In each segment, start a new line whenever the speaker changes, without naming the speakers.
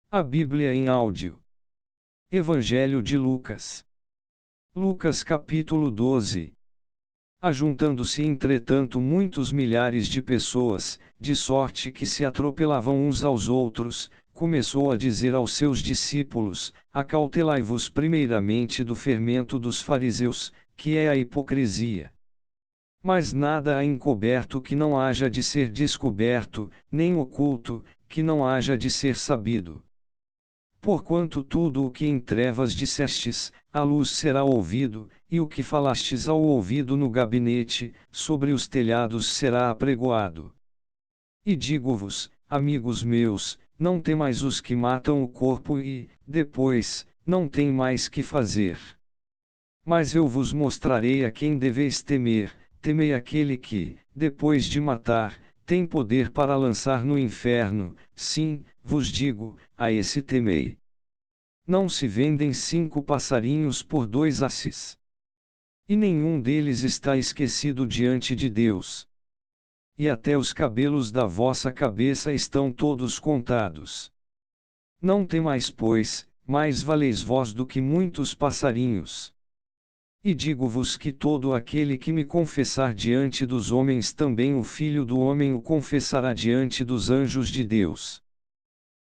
A Bíblia em áudio. Evangelho de Lucas. Lucas capítulo 12. Ajuntando-se entretanto muitos milhares de pessoas, de sorte que se atropelavam uns aos outros, começou a dizer aos seus discípulos: Acautelai-vos primeiramente do fermento dos fariseus, que é a hipocrisia. Mas nada há encoberto que não haja de ser descoberto, nem oculto, que não haja de ser sabido. Porquanto tudo o que em trevas dissestes, à luz será ouvido, e o que falastes ao ouvido no gabinete, sobre os telhados será apregoado. E digo-vos, amigos meus, não temais os que matam o corpo e, depois, não têm mais que fazer. Mas eu vos mostrarei a quem deveis temer: temei aquele que, depois de matar, tem poder para lançar no inferno. Sim, vos digo, a esse temei. Não se vendem 5 passarinhos por 2 asses. E nenhum deles está esquecido diante de Deus. E até os cabelos da vossa cabeça estão todos contados. Não temais, pois, mais valeis vós do que muitos passarinhos. E digo-vos que todo aquele que me confessar diante dos homens, também o Filho do Homem o confessará diante dos anjos de Deus.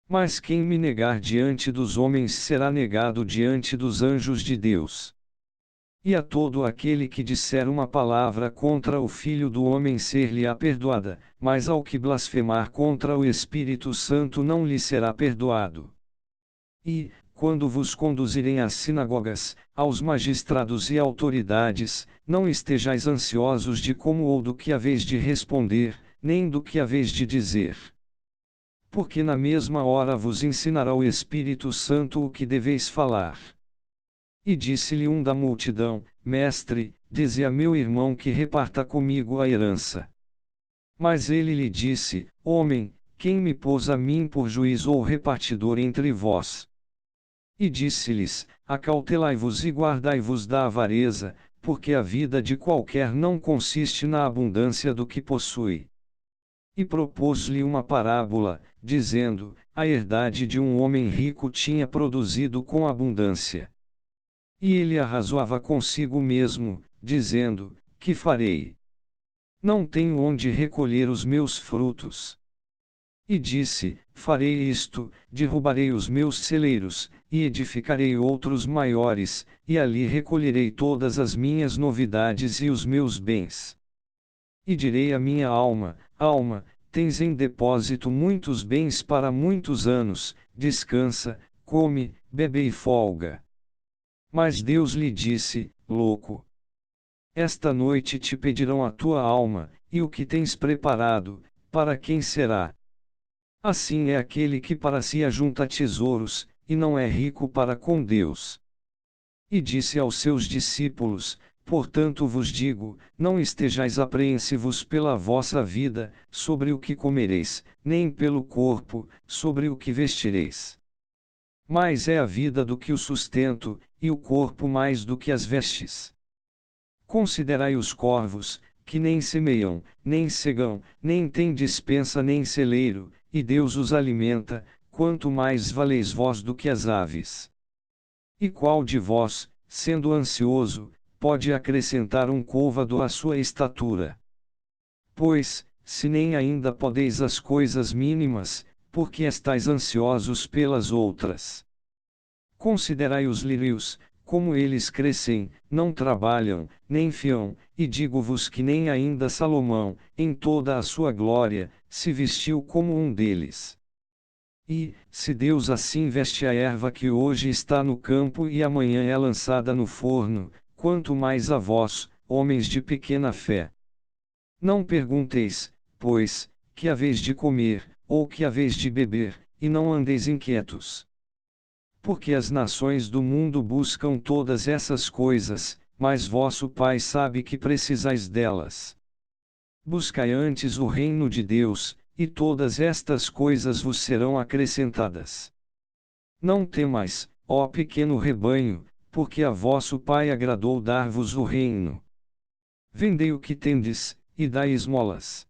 Mas quem me negar diante dos homens será negado diante dos anjos de Deus. E a todo aquele que disser uma palavra contra o Filho do Homem ser-lhe-á perdoada, mas ao que blasfemar contra o Espírito Santo não lhe será perdoado. E, quando vos conduzirem às sinagogas, aos magistrados e autoridades, não estejais ansiosos de como ou do que haveis de responder, nem do que haveis de dizer. Porque na mesma hora vos ensinará o Espírito Santo o que deveis falar. E disse-lhe um da multidão: Mestre, dize a meu irmão que reparta comigo a herança. Mas ele lhe disse: Homem, quem me pôs a mim por juiz ou repartidor entre vós? E disse-lhes: Acautelai-vos e guardai-vos da avareza, porque a vida de qualquer não consiste na abundância do que possui. E propôs-lhe uma parábola, dizendo: A herdade de um homem rico tinha produzido com abundância. E ele arrazoava consigo mesmo, dizendo: Que farei? Não tenho onde recolher os meus frutos. E disse: Farei isto, derrubarei os meus celeiros, e edificarei outros maiores, e ali recolherei todas as minhas novidades e os meus bens. E direi à minha alma: Alma, tens em depósito muitos bens para muitos anos, descansa, come, bebe e folga. Mas Deus lhe disse: Louco! Esta noite te pedirão a tua alma, e o que tens preparado, para quem será? Assim é aquele que para si ajunta tesouros, e não é rico para com Deus. E disse aos seus discípulos: Portanto vos digo, não estejais apreensivos pela vossa vida, sobre o que comereis, nem pelo corpo, sobre o que vestireis. Mais é a vida do que o sustento, e o corpo mais do que as vestes. Considerai os corvos, que nem semeiam, nem cegam, nem têm despensa nem celeiro, e Deus os alimenta, quanto mais valeis vós do que as aves. E qual de vós, sendo ansioso, pode acrescentar um côvado à sua estatura? Pois, se nem ainda podeis as coisas mínimas, por que estáis ansiosos pelas outras? Considerai os lírios, como eles crescem, não trabalham, nem fiam, e digo-vos que nem ainda Salomão, em toda a sua glória, se vestiu como um deles. E, se Deus assim veste a erva que hoje está no campo e amanhã é lançada no forno, quanto mais a vós, homens de pequena fé. Não pergunteis, pois, que haveis de comer, ou que haveis de beber, e não andeis inquietos. Porque as nações do mundo buscam todas essas coisas, mas vosso Pai sabe que precisais delas. Buscai antes o reino de Deus, e todas estas coisas vos serão acrescentadas. Não temais, ó pequeno rebanho, porque a vosso Pai agradou dar-vos o reino. Vendei o que tendes, e dai esmolas.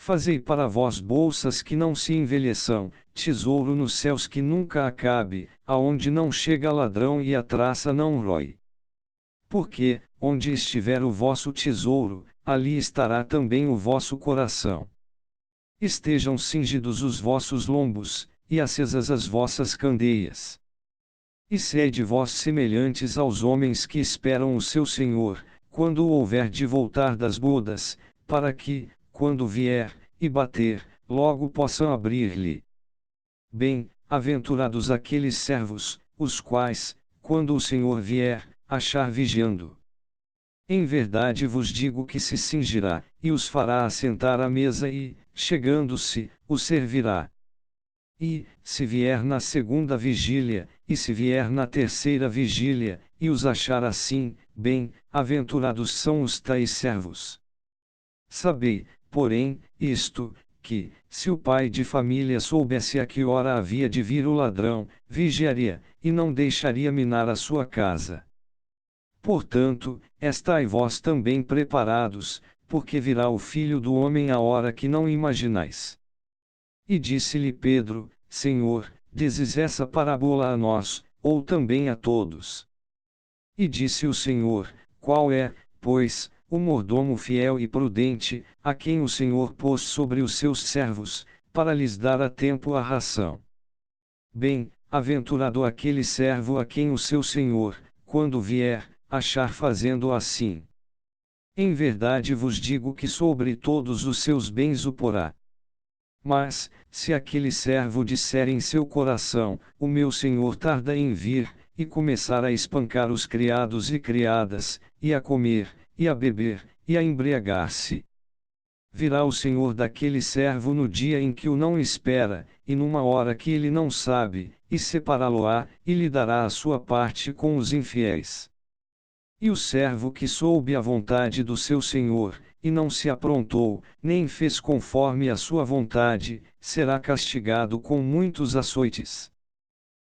Fazei para vós bolsas que não se envelheçam, tesouro nos céus que nunca acabe, aonde não chega ladrão e a traça não rói. Porque, onde estiver o vosso tesouro, ali estará também o vosso coração. Estejam cingidos os vossos lombos, e acesas as vossas candeias. E sede vós semelhantes aos homens que esperam o seu Senhor, quando houver de voltar das bodas, para que, quando vier, e bater, logo possam abrir-lhe. Bem-aventurados aqueles servos, os quais, quando o Senhor vier, achar vigiando. Em verdade vos digo que se cingirá, e os fará assentar à mesa e, chegando-se, os servirá. E, se vier na segunda vigília, e se vier na terceira vigília, e os achar assim, bem-aventurados são os tais servos. Sabei, porém, isto, que, se o pai de família soubesse a que hora havia de vir o ladrão, vigiaria, e não deixaria minar a sua casa. Portanto, estai vós também preparados, porque virá o Filho do Homem à hora que não imaginais. E disse-lhe Pedro: Senhor, dizes essa parábola a nós, ou também a todos? E disse o Senhor: Qual é, pois, o mordomo fiel e prudente, a quem o Senhor pôs sobre os seus servos, para lhes dar a tempo a ração? Bem-aventurado aquele servo a quem o seu Senhor, quando vier, achar fazendo assim. Em verdade vos digo que sobre todos os seus bens o porá. Mas, se aquele servo disser em seu coração: O meu senhor tarda em vir, e começar a espancar os criados e criadas, e a comer, e a beber, e a embriagar-se, virá o senhor daquele servo no dia em que o não espera, e numa hora que ele não sabe, e separá-lo-á, e lhe dará a sua parte com os infiéis. E o servo que soube a vontade do seu senhor, e não se aprontou, nem fez conforme a sua vontade, será castigado com muitos açoites.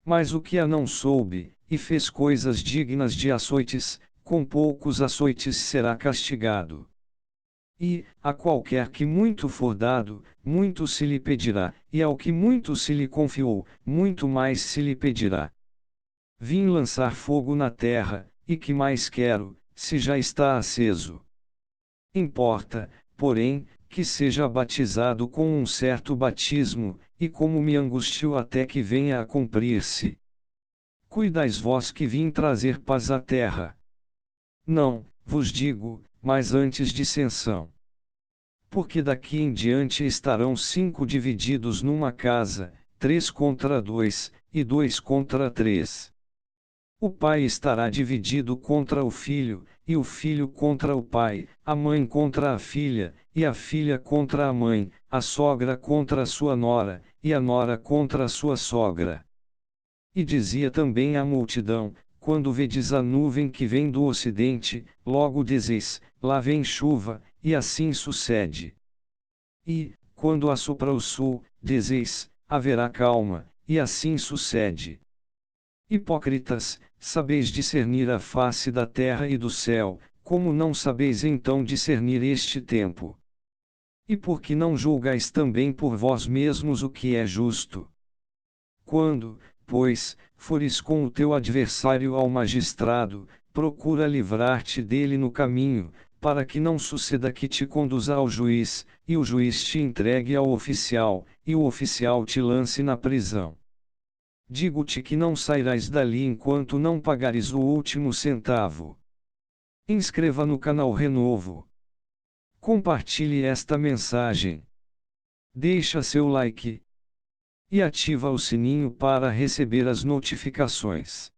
Mas o que a não soube, e fez coisas dignas de açoites, com poucos açoites será castigado. E, a qualquer que muito for dado, muito se lhe pedirá, e ao que muito se lhe confiou, muito mais se lhe pedirá. Vim lançar fogo na terra, e que mais quero, se já está aceso? Importa, porém, que seja batizado com um certo batismo, e como me angustio até que venha a cumprir-se. Cuidais vós que vim trazer paz à terra. Não, vos digo, mas antes dissensão. Porque daqui em diante estarão 5 divididos numa casa, 3 contra 2, e 2 contra 3. O pai estará dividido contra o filho, e o filho contra o pai, a mãe contra a filha, e a filha contra a mãe, a sogra contra a sua nora, e a nora contra a sua sogra. E dizia também à multidão: Quando vedes a nuvem que vem do ocidente, logo dizeis: Lá vem chuva, e assim sucede. E, quando assopra o sul, dizeis: Haverá calma, e assim sucede. Hipócritas, sabeis discernir a face da terra e do céu, como não sabeis então discernir este tempo? E por que não julgais também por vós mesmos o que é justo? Quando, pois, fores com o teu adversário ao magistrado, procura livrar-te dele no caminho, para que não suceda que te conduza ao juiz, e o juiz te entregue ao oficial, e o oficial te lance na prisão. Digo-te que não sairás dali enquanto não pagares o último centavo. Inscreva no canal Renovo. Compartilhe esta mensagem. Deixa seu like. E ativa o sininho para receber as notificações.